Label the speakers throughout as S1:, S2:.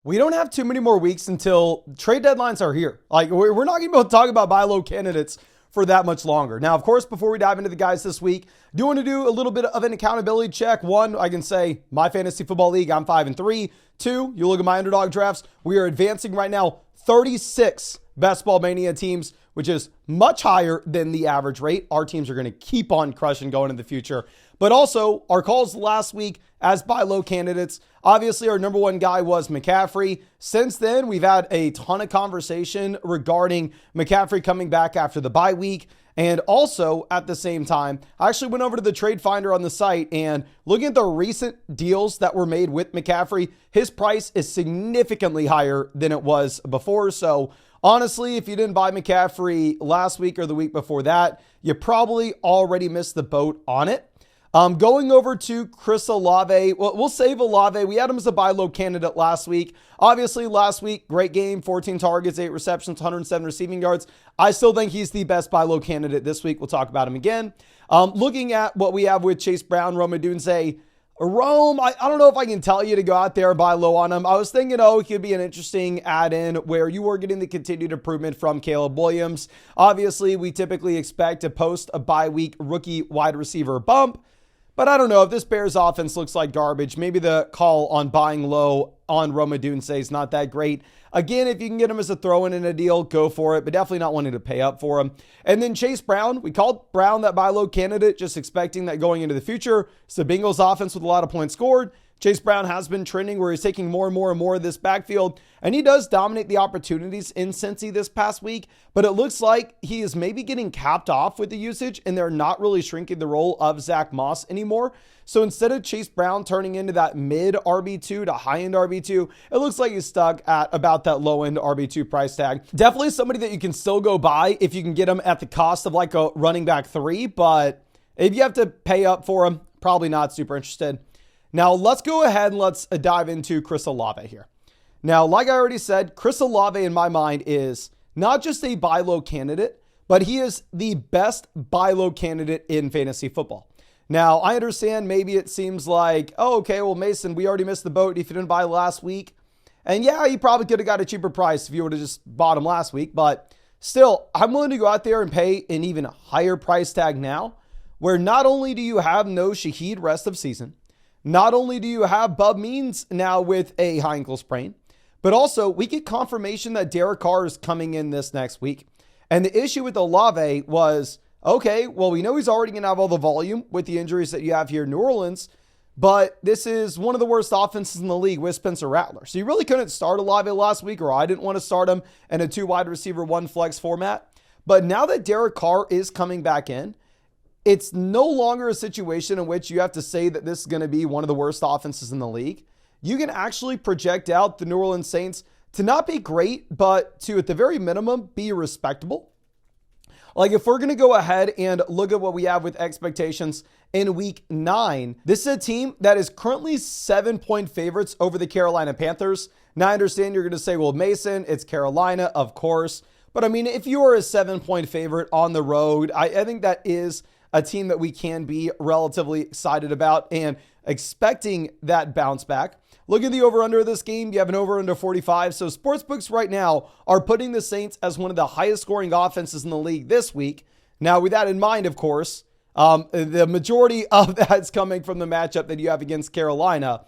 S1: We don't have too many more weeks until trade deadlines are here. Like, we're not going to be able to talk about buy low candidates for that much longer. Now, of course, before we dive into the guys this week, do want to do a little bit of an accountability check. One, I can say my fantasy football league, I'm 5-3. Two, you look at my underdog drafts, we are advancing right now 36 Best Ball Mania teams, which is much higher than the average rate. Our teams are going to keep on crushing going in the future. But also, our calls last week as buy low candidates. Obviously, our number one guy was McCaffrey. Since then, we've had a ton of conversation regarding McCaffrey coming back after the bye week. And also, at the same time, I actually went over to the trade finder on the site and looking at the recent deals that were made with McCaffrey, his price is significantly higher than it was before. So honestly, if you didn't buy McCaffrey last week or the week before that, you probably already missed the boat on it. Going over to Chris Olave. Well, we'll save Olave. We had him as a buy low candidate last week. Obviously, last week, great game, 14 targets, 8 receptions, 107 receiving yards. I still think he's the best buy low candidate this week. We'll talk about him again. Looking at what we have with Chase Brown, Odunze. Rome, I don't know if I can tell you to go out there and buy low on him. I was thinking, it could be an interesting add-in where you were getting the continued improvement from Caleb Williams. Obviously, we typically expect to post a bye week rookie wide receiver bump. But I don't know if this Bears offense looks like garbage. Maybe the call on buying low on Odunze is not that great. Again, if you can get him as a throw-in a deal, go for it, but definitely not wanting to pay up for him. And then Chase Brown, we called Brown that buy low candidate, just expecting that going into the future. It's the Bengals offense with a lot of points scored. Chase Brown has been trending where he's taking more and more and more of this backfield, and he does dominate the opportunities in Cincy this past week, but it looks like he is maybe getting capped off with the usage, and they're not really shrinking the role of Zach Moss anymore. So instead of Chase Brown turning into that mid RB2 to high-end RB2, it looks like he's stuck at about that low-end RB2 price tag. Definitely somebody that you can still go buy if you can get him at the cost of like a running back 3, but if you have to pay up for him, probably not super interested. Now, let's go ahead and let's dive into Chris Olave here. Now, like I already said, Chris Olave in my mind is not just a buy low candidate, but he is the best buy low candidate in fantasy football. Now, I understand maybe it seems like, okay, well, Mason, we already missed the boat if you didn't buy last week. And yeah, you probably could have got a cheaper price if you would have just bought him last week. But still, I'm willing to go out there and pay an even higher price tag now, where not only do you have no Shaheed rest of season, not only do you have Bub Means now with a high ankle sprain, but also we get confirmation that Derek Carr is coming in this next week. And the issue with Olave was, okay, well, we know he's already going to have all the volume with the injuries that you have here in New Orleans, but this is one of the worst offenses in the league with Spencer Rattler. So you really couldn't start Olave last week, or I didn't want to start him in a 2 wide receiver, 1 flex format. But now that Derek Carr is coming back in, it's no longer a situation in which you have to say that this is going to be one of the worst offenses in the league. You can actually project out the New Orleans Saints to not be great, but to, at the very minimum, be respectable. Like, if we're going to go ahead and look at what we have with expectations in week 9, this is a team that is currently 7-point favorites over the Carolina Panthers. Now, I understand you're going to say, well, Mason, it's Carolina, of course. But I mean, if you are a 7-point favorite on the road, I think that is a team that we can be relatively excited about and expecting that bounce back. Look at the over-under of this game. You have an over-under 45. So sportsbooks right now are putting the Saints as one of the highest scoring offenses in the league this week. Now, with that in mind, of course, the majority of that's coming from the matchup that you have against Carolina.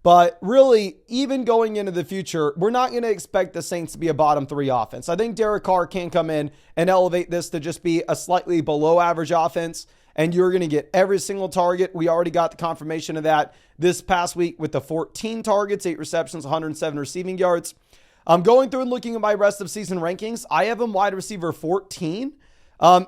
S1: But really, even going into the future, we're not going to expect the Saints to be a bottom 3 offense. I think Derek Carr can come in and elevate this to just be a slightly below average offense, and you're going to get every single target. We already got the confirmation of that this past week with the 14 targets, 8 receptions, 107 receiving yards. I'm going through and looking at my rest of season rankings. I have him wide receiver 14.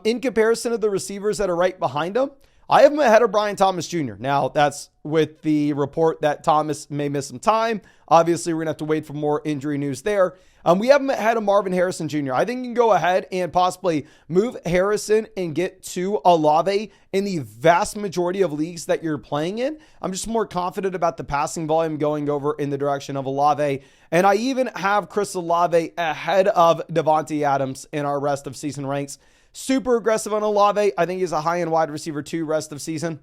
S1: In comparison to the receivers that are right behind him, I have him ahead of Brian Thomas Jr. Now, that's with the report that Thomas may miss some time. Obviously, we're going to have to wait for more injury news there. We have him ahead of Marvin Harrison Jr. I think you can go ahead and possibly move Harrison and get to Olave in the vast majority of leagues that you're playing in. I'm just more confident about the passing volume going over in the direction of Olave. And I even have Chris Olave ahead of Devontae Adams in our rest of season ranks. Super aggressive on Olave. I think he's a high-end wide receiver 2 rest of season.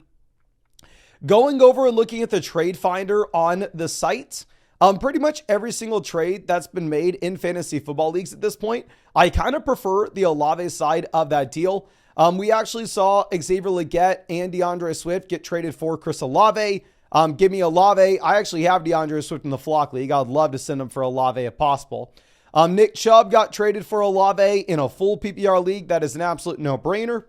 S1: Going over and looking at the trade finder on the site, Pretty much every single trade that's been made in fantasy football leagues at this point, I kind of prefer the Olave side of that deal. We actually saw Xavier Legette and DeAndre Swift get traded for Chris Olave. Give me Olave. I actually have DeAndre Swift in the Flock League. I'd love to send him for Olave if possible. Nick Chubb got traded for Olave in a full PPR league. That is an absolute no-brainer.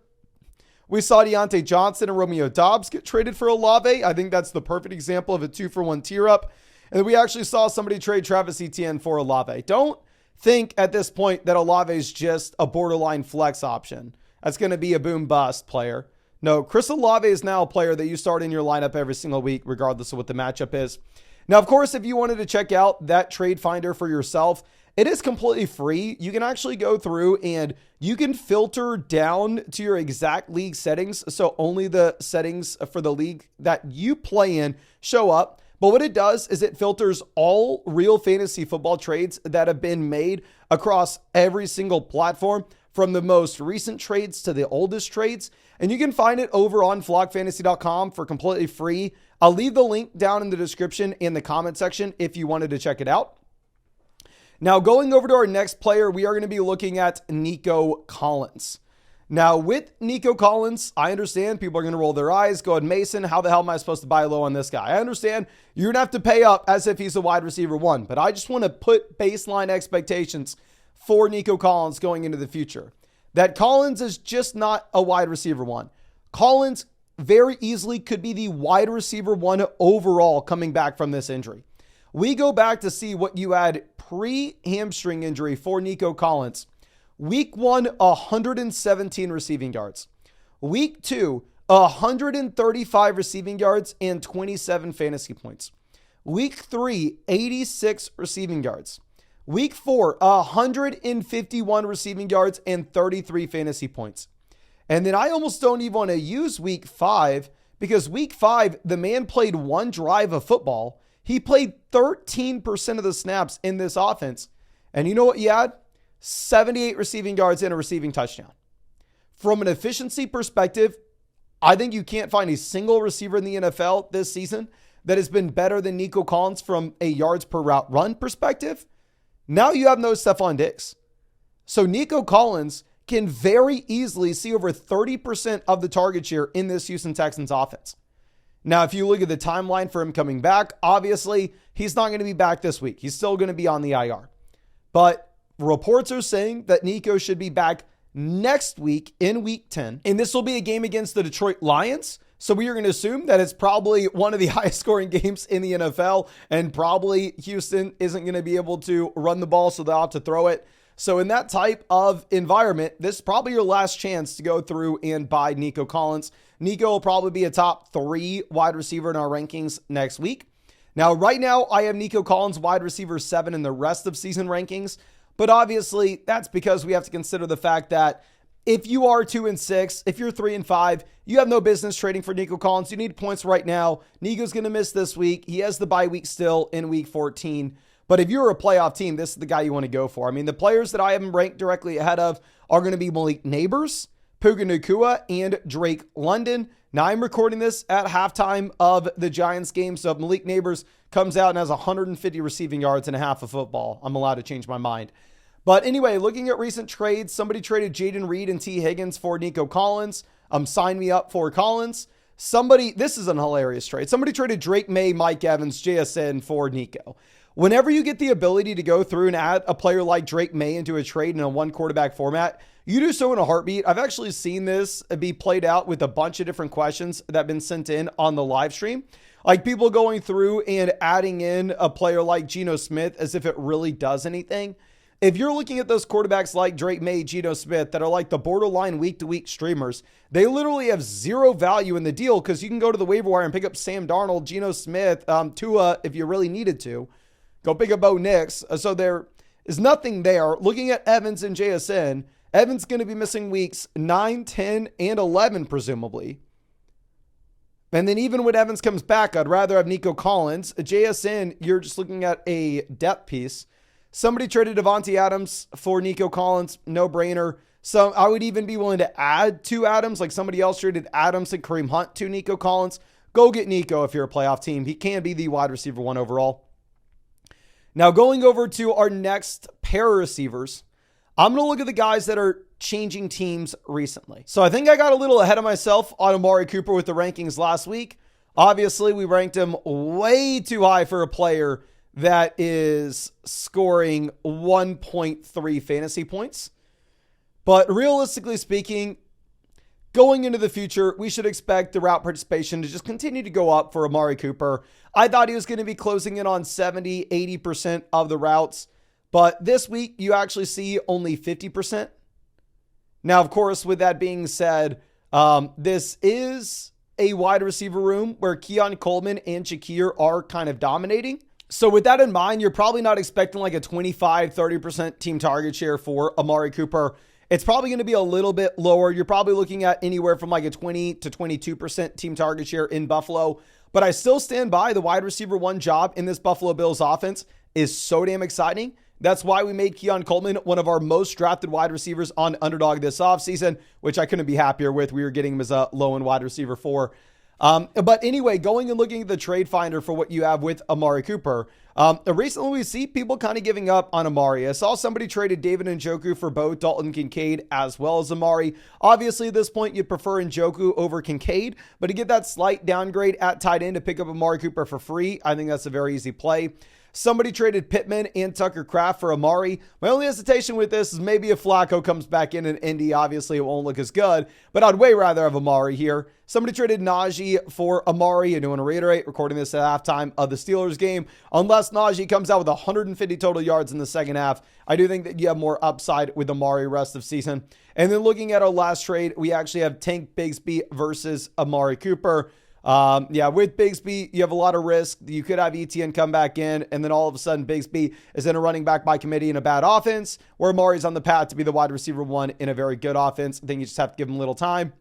S1: We saw Deontay Johnson and Romeo Doubs get traded for Olave. I think that's the perfect example of a 2-for-1 tier-up. And we actually saw somebody trade Travis Etienne for Olave. Don't think at this point that Olave is just a borderline flex option. That's going to be a boom-bust player. No, Chris Olave is now a player that you start in your lineup every single week, regardless of what the matchup is. Now, of course, if you wanted to check out that trade finder for yourself, it is completely free. You can actually go through and you can filter down to your exact league settings. So only the settings for the league that you play in show up. But what it does is it filters all real fantasy football trades that have been made across every single platform, from the most recent trades to the oldest trades. And you can find it over on flockfantasy.com for completely free. I'll leave the link down in the description in the comment section if you wanted to check it out. Now, going over to our next player, we are going to be looking at Nico Collins. Now, with Nico Collins, I understand people are going to roll their eyes, go ahead, Mason, how the hell am I supposed to buy low on this guy? I understand you're going to have to pay up as if he's a wide receiver 1, but I just want to put baseline expectations for Nico Collins going into the future. That Collins is just not a wide receiver 1. Collins very easily could be the wide receiver 1 overall coming back from this injury. We go back to see what you had pre-hamstring injury for Nico Collins. Week 1, 117 receiving yards. Week 2, 135 receiving yards and 27 fantasy points. Week 3, 86 receiving yards. Week 4, 151 receiving yards and 33 fantasy points. And then I almost don't even want to use week 5, because week 5, the man played one drive of football. He played 13% of the snaps in this offense. And you know what you had? 78 receiving yards and a receiving touchdown. From an efficiency perspective, I think you can't find a single receiver in the NFL this season that has been better than Nico Collins from a yards per route run perspective. Now you have no Stephon Diggs. So Nico Collins can very easily see over 30% of the target share in this Houston Texans offense. Now, if you look at the timeline for him coming back, obviously he's not going to be back this week. He's still going to be on the IR. But reports are saying that Nico should be back next week in week 10. And this will be a game against the Detroit Lions. So we are going to assume that it's probably one of the highest scoring games in the NFL, and probably Houston isn't going to be able to run the ball, so they'll have to throw it. So in that type of environment, this is probably your last chance to go through and buy Nico Collins. Nico will probably be a top 3 wide receiver in our rankings next week. Now, right now, I have Nico Collins wide receiver 7 in the rest of season rankings. But obviously, that's because we have to consider the fact that if you are 2-6, if you're 3-5, you have no business trading for Nico Collins. You need points right now. Nico's going to miss this week. He has the bye week still in week 14. But if you're a playoff team, this is the guy you want to go for. I mean, the players that I have him ranked directly ahead of are going to be Malik Neighbors, Puka Nacua, and Drake London. Now, I'm recording this at halftime of the Giants game, so if Malik Neighbors comes out and has 150 receiving yards and a half of football, I'm allowed to change my mind. But anyway, looking at recent trades, somebody traded Jaden Reed and T. Higgins for Nico Collins. Sign me up for Collins. This is an hilarious trade. Somebody traded Drake May, Mike Evans, JSN for Nico. Whenever you get the ability to go through and add a player like Drake May into a trade in a 1 quarterback format, you do so in a heartbeat. I've actually seen this be played out with a bunch of different questions that have been sent in on the live stream. Like people going through and adding in a player like Geno Smith as if it really does anything. If you're looking at those quarterbacks like Drake May, Geno Smith, that are like the borderline week-to-week streamers, they literally have zero value in the deal, because you can go to the waiver wire and pick up Sam Darnold, Geno Smith, Tua, if you really needed to. Go pick up Bo Nix. So there is nothing there. Looking at Evans and JSN, Evans going to be missing weeks 9, 10, and 11, presumably. And then even when Evans comes back, I'd rather have Nico Collins. JSN, you're just looking at a depth piece. Somebody traded Devontae Adams for Nico Collins. No brainer. So I would even be willing to add 2 Adams, like somebody else traded Adams and Kareem Hunt to Nico Collins. Go get Nico if you're a playoff team. He can be the wide receiver 1 overall. Now, going over to our next pair of receivers, I'm going to look at the guys that are changing teams recently. So I think I got a little ahead of myself on Amari Cooper with the rankings last week. Obviously, we ranked him way too high for a player that is scoring 1.3 fantasy points. But realistically speaking, going into the future, we should expect the route participation to just continue to go up for Amari Cooper. I thought he was going to be closing in on 70, 80% of the routes. But this week, you actually see only 50%. Now, of course, with that being said, this is a wide receiver room where Keon Coleman and Shakir are kind of dominating. So with that in mind, you're probably not expecting like a 25, 30% team target share for Amari Cooper. It's probably going to be a little bit lower. You're probably looking at anywhere from like a 20 to 22% team target share in Buffalo. But I still stand by the wide receiver one job in this Buffalo Bills offense is so damn exciting. That's why we made Keon Coleman one of our most drafted wide receivers on Underdog this offseason, which I couldn't be happier with. We were getting him as a low-end wide receiver 4. But anyway, going and looking at the trade finder for what you have with Amari Cooper, recently we see people kind of giving up on Amari. I saw somebody traded David Njoku for both Dalton Kincaid as well as Amari. Obviously, at this point, you'd prefer Njoku over Kincaid, but to get that slight downgrade at tight end to pick up Amari Cooper for free, I think that's a very easy play. Somebody traded Pittman and Tucker Kraft for Amari. My only hesitation with this is maybe if Flacco comes back in Indy, obviously it won't look as good, but I'd way rather have Amari here. Somebody traded Najee for Amari. I do want to reiterate, recording this at halftime of the Steelers game. Unless Najee comes out with 150 total yards in the second half, I do think that you have more upside with Amari rest of season. And then looking at our last trade, we actually have Tank Bigsby versus Amari Cooper. With Bigsby, you have a lot of risk. You could have ETN come back in, and then all of a sudden Bigsby is in a running back by committee in a bad offense, where Amari's on the path to be the wide receiver one in a very good offense. I think you just have to give him a little time.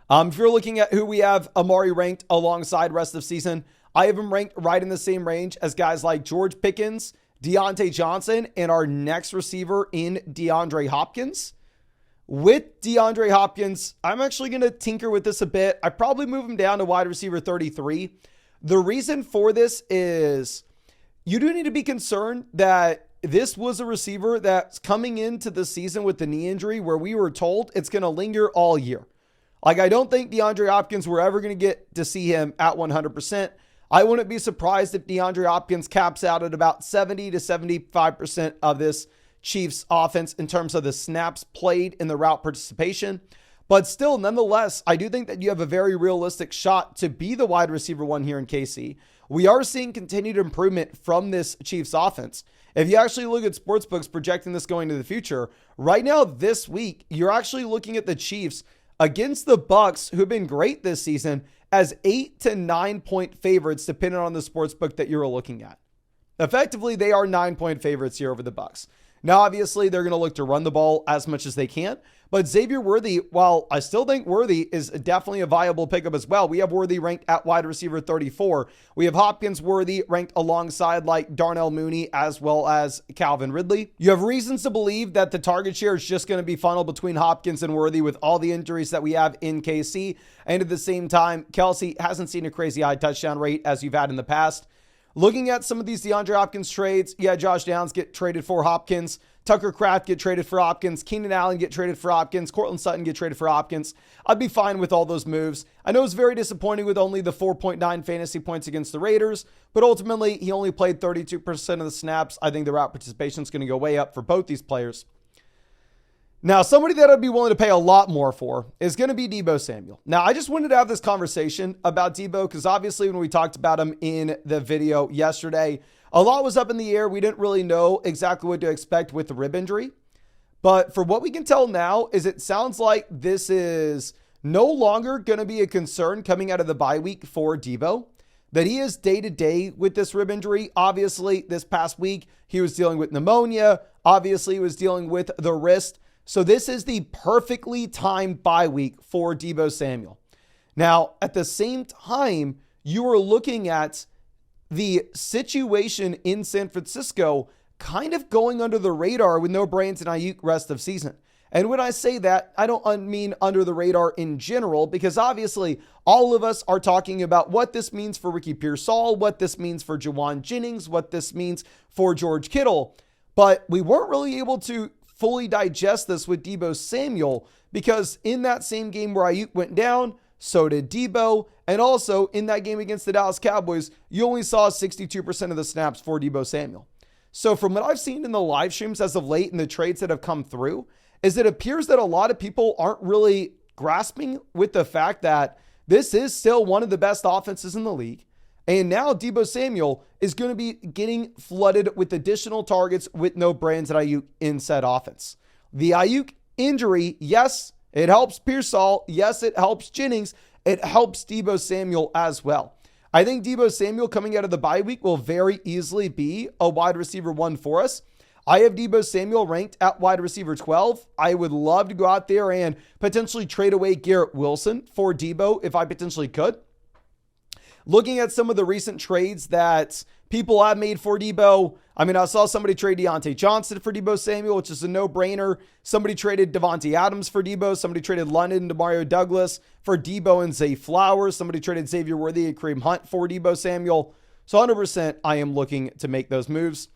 S1: If you're looking at who we have Amari ranked alongside rest of season, I have him ranked right in the same range as guys like George Pickens, Deontay Johnson, and our next receiver in DeAndre Hopkins. With DeAndre Hopkins, I'm actually going to tinker with this a bit. I probably move him down to wide receiver 33. The reason for this is you do need to be concerned that this was a receiver that's coming into the season with the knee injury where we were told it's going to linger all year. Like, I don't think DeAndre Hopkins, we're ever going to get to see him at 100%. I wouldn't be surprised if DeAndre Hopkins caps out at about 70 to 75% of this Chiefs offense in terms of the snaps played in the route participation. But still, nonetheless, I do think that you have a very realistic shot to be the wide receiver one here in KC. We are seeing continued improvement from this Chiefs offense. If you actually look at sportsbooks projecting this going to the future, right now this week, you're actually looking at the Chiefs against the Bucs, who've been great this season, as 8 to 9 point favorites, depending on the sportsbook that you're looking at. Effectively, they are 9-point favorites here over the Bucs. Now, obviously, they're going to look to run the ball as much as they can. But Xavier Worthy, while I still think Worthy is definitely a viable pickup as well, we have Worthy ranked at wide receiver 34. We have Hopkins Worthy ranked alongside like Darnell Mooney as well as Calvin Ridley. You have reasons to believe that the target share is just going to be funneled between Hopkins and Worthy with all the injuries that we have in KC. And at the same time, Kelsey hasn't seen a crazy high touchdown rate as you've had in the past. Looking at some of these DeAndre Hopkins trades, Josh Downs get traded for Hopkins. Tucker Kraft get traded for Hopkins. Keenan Allen get traded for Hopkins. Cortland Sutton get traded for Hopkins. I'd be fine with all those moves. I know it's very disappointing with only the 4.9 fantasy points against the Raiders, but ultimately he only played 32% of the snaps. I think the route participation is going to go way up for both these players. Now, somebody that I'd be willing to pay a lot more for is going to be Deebo Samuel. Now, I just wanted to have this conversation about Deebo because obviously when we talked about him in the video yesterday, a lot was up in the air. We didn't really know exactly what to expect with the rib injury. But for what we can tell now is it sounds like this is no longer going to be a concern coming out of the bye week for Deebo, that he is day-to-day with this rib injury. Obviously, this past week, he was dealing with pneumonia. Obviously, he was dealing with the wrist. So this is the perfectly timed bye week for Deebo Samuel. Now, at the same time, you are looking at the situation in San Francisco kind of going under the radar with no Brains and Ayuk rest of season. And when I say that, I don't mean under the radar in general, because obviously all of us are talking about what this means for Ricky Pearsall, what this means for Jawan Jennings, what this means for George Kittle. But we weren't really able to fully digest this with Deebo Samuel, because in that same game where Ayuk went down, so did Deebo. And also in that game against the Dallas Cowboys, you only saw 62% of the snaps for Deebo Samuel. So from what I've seen in the live streams as of late and the trades that have come through, is it appears that a lot of people aren't really grasping with the fact that this is still one of the best offenses in the league. And now Deebo Samuel is going to be getting flooded with additional targets with no Brandon Ayuk in said offense. The Ayuk injury, yes, it helps Pearsall. Yes, it helps Jennings. It helps Deebo Samuel as well. I think Deebo Samuel coming out of the bye week will very easily be a wide receiver 1 for us. I have Deebo Samuel ranked at wide receiver 12. I would love to go out there and potentially trade away Garrett Wilson for Deebo if I potentially could. Looking at some of the recent trades that people have made for Deebo, I mean, I saw somebody trade Deontay Johnson for Deebo Samuel, which is a no-brainer. Somebody traded Devontae Adams for Deebo. Somebody traded London to Mario Douglas for Deebo and Zay Flowers. Somebody traded Xavier Worthy and Kareem Hunt for Deebo Samuel. So 100% I am looking to make those moves.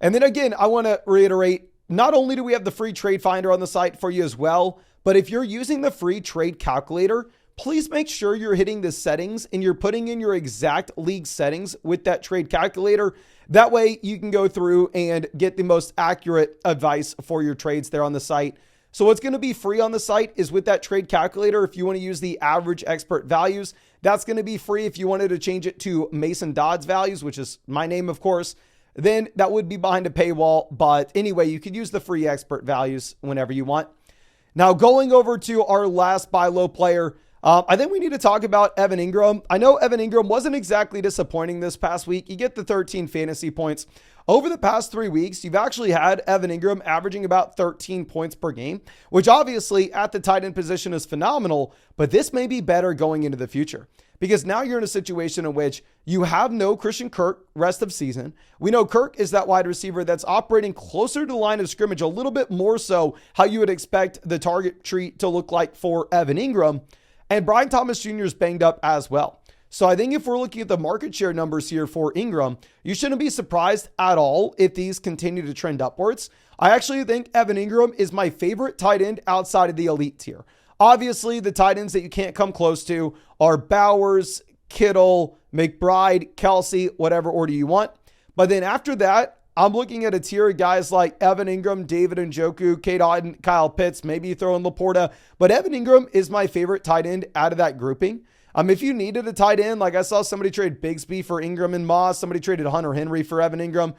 S1: And then again, I want to reiterate, not only do we have the free trade finder on the site for you as well, but if you're using the free trade calculator, please make sure you're hitting the settings and you're putting in your exact league settings with that trade calculator. That way you can go through and get the most accurate advice for your trades there on the site. So what's going to be free on the site is with that trade calculator. If you want to use the average expert values, that's going to be free. If you wanted to change it to Mason Dodd's values, which is my name, of course, then that would be behind a paywall. But anyway, you could use the free expert values whenever you want. Now going over to our last buy low player, I think we need to talk about Evan Engram. I know Evan Engram wasn't exactly disappointing this past week. You get the 13 fantasy points. Over the past 3 weeks, you've actually had Evan Engram averaging about 13 points per game, which obviously at the tight end position is phenomenal, but this may be better going into the future because now you're in a situation in which you have no Christian Kirk rest of season. We know Kirk is that wide receiver that's operating closer to the line of scrimmage, a little bit more so how you would expect the target tree to look like for Evan Engram. And Brian Thomas Jr. is banged up as well. So I think if we're looking at the market share numbers here for Engram, you shouldn't be surprised at all if these continue to trend upwards. I actually think Evan Engram is my favorite tight end outside of the elite tier. Obviously, the tight ends that you can't come close to are Bowers, Kittle, McBride, Kelsey, whatever order you want. But then after that, I'm looking at a tier of guys like Evan Engram, David Njoku, Cade Otton, Kyle Pitts, maybe you throw in Laporta. But Evan Engram is my favorite tight end out of that grouping. If you needed a tight end, like I saw somebody trade Bigsby for Engram and Moss, somebody traded Hunter Henry for Evan Engram,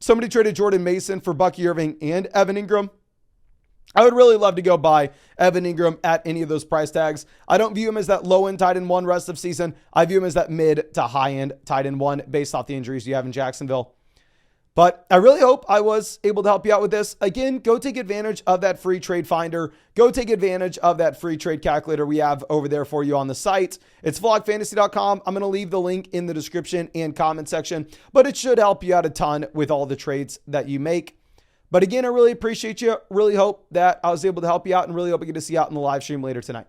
S1: somebody traded Jordan Mason for Bucky Irving and Evan Engram. I would really love to go buy Evan Engram at any of those price tags. I don't view him as that low-end tight end 1 rest of season. I view him as that mid to high-end tight end 1 based off the injuries you have in Jacksonville. But I really hope I was able to help you out with this. Again, go take advantage of that free trade finder. Go take advantage of that free trade calculator we have over there for you on the site. It's vlogfantasy.com. I'm going to leave the link in the description and comment section, but it should help you out a ton with all the trades that you make. But again, I really appreciate you. Really hope that I was able to help you out and really hope I get to see you out in the live stream later tonight.